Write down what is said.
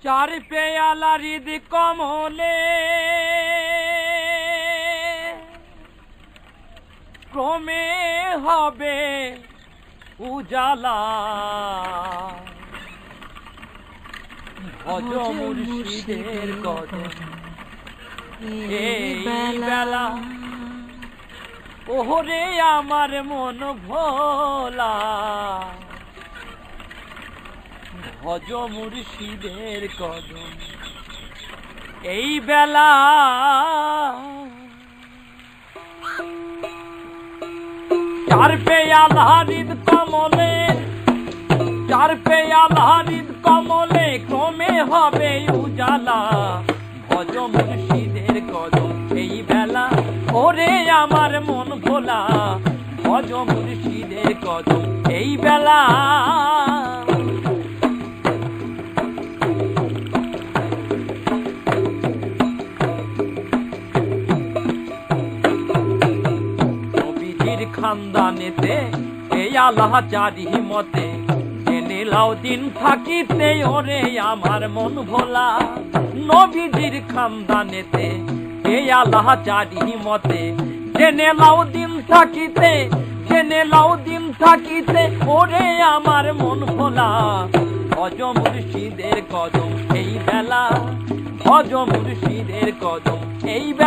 চার পেয়ালা হৃদ কমলে ক্রমে হবে উজালা। ভজ মুর্শিদের কদম এই বেলা, ওরে আমার মন ভোলা। ভজ মুর্শিদের কদম এই বেলা, চার পেয়ালা হৃদ কমলে, চার পেয়ালা হৃদ কমলে ক্রমে হবে উজালা। ভজ মুর্শিদের কদম এই বেলা, ওরে আমার মন ভোলা। ভজ মুর্শিদের কদম এই বেলা। নবীজির খানদানেতে এই আল্লাহচারী মতে জেনে লাও দিন থাকিতে ওরে আমার মন ভোলা। নবীজির খানদানেতে এই আল্লাহচারী মতে জেনে লাও দিন থাকিতে, জেনে লাও দিন থাকিতে ওরে আমার মন ভোলা। ভজ মুর্শিদের কদম এই বেলা, ভজ মুর্শিদের কদম এই বেলা।